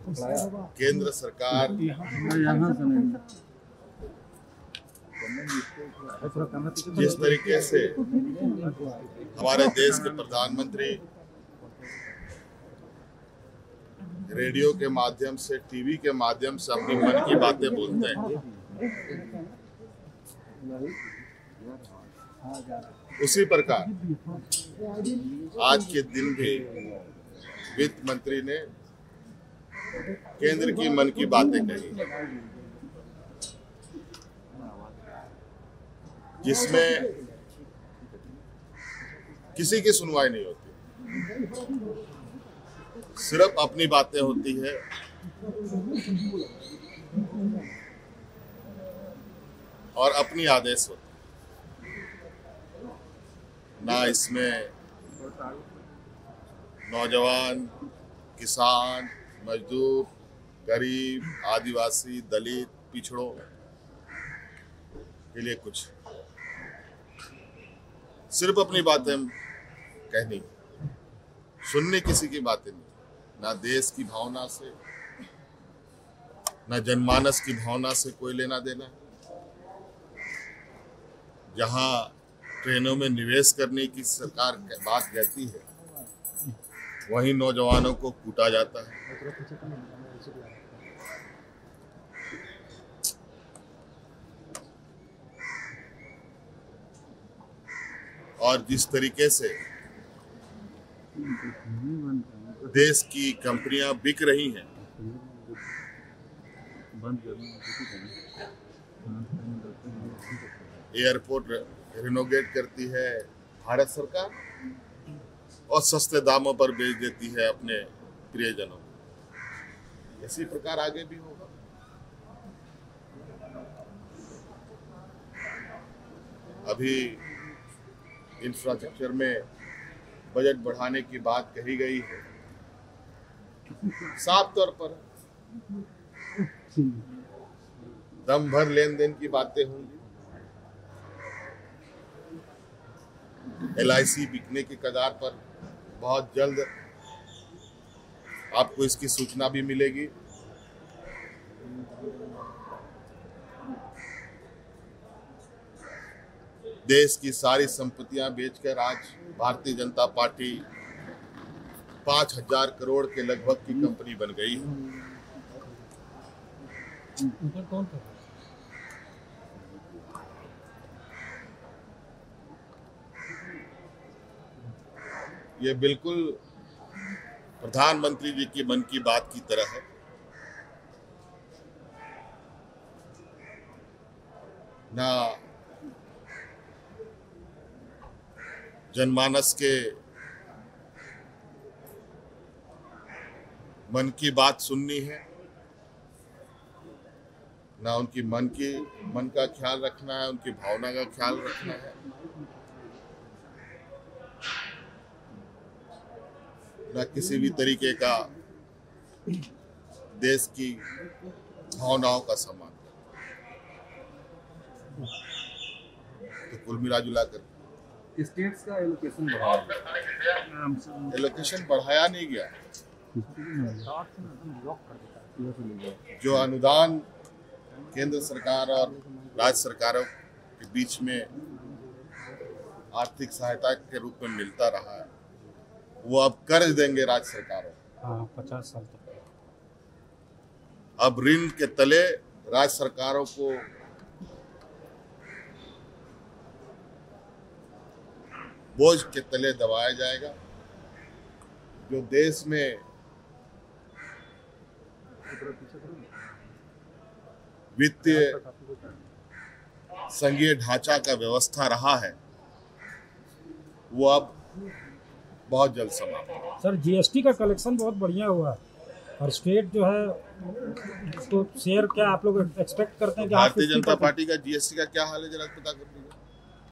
केंद्र सरकार जिस तरीके से हमारे देश के प्रधानमंत्री रेडियो के माध्यम से, टीवी के माध्यम से अपनी मन की बातें बोलते हैं, उसी प्रकार आज के दिन भी वित्त मंत्री ने केंद्र की मन की बातें कही, जिसमें किसी की सुनवाई नहीं होती, सिर्फ अपनी बातें होती है और अपनी आदेश होती है। ना इसमें नौजवान, किसान, मजदूर, गरीब, आदिवासी, दलित, पिछड़ों के लिए कुछ, सिर्फ अपनी बातें कहनी, सुनने किसी की बातें नहीं। ना देश की भावना से, ना जनमानस की भावना से कोई लेना देना। जहां ट्रेनों में निवेश करने की सरकार बात कहती है, वहीं नौजवानों को कूटा जाता है। और जिस तरीके से देश की कंपनियां बिक रही हैं, एयरपोर्ट रिनोवेट करती है भारत सरकार और सस्ते दामों पर बेच देती है अपने प्रियजनों को। इसी प्रकार आगे भी होगा। अभी इंफ्रास्ट्रक्चर में बजट बढ़ाने की बात कही गई है, साफ तौर पर दम भर लेन देन की बातें होंगी। LIC बिकने की कगार पर, बहुत जल्द आपको इसकी सूचना भी मिलेगी। देश की सारी संपत्तियां बेचकर आज भारतीय जनता पार्टी 5,000 करोड़ के लगभग की कंपनी बन गई है। ये बिल्कुल प्रधानमंत्री जी की मन की बात की तरह है। ना जनमानस के मन की बात सुननी है, ना उनकी मन का ख्याल रखना है, उनकी भावना का ख्याल रखना है, ना किसी भी तरीके का देश की भावनाओं का सम्मान। तो कुल मिला जुला कर स्टेट्स का एलोकेशन बढ़ाया नहीं गया। जो अनुदान केंद्र सरकार और राज्य सरकारों के बीच में आर्थिक सहायता के रूप में मिलता रहा है, वो अब कर्ज देंगे राज्य सरकारों। 50 साल तक अब ऋण के तले राज्य सरकारों को बोझ के तले दबाया जाएगा। जो देश में वित्तीय संघीय ढांचा का व्यवस्था रहा है, वो अब बहुत जल्द समाप्त होगा। सर, GST का कलेक्शन बहुत बढ़िया हुआ और स्टेट जो है तो शेयर क्या आप लोग एक्सपेक्ट करते हैं कि भारतीय जनता पार्टी का GST का क्या हाल है, जरा पता करिए।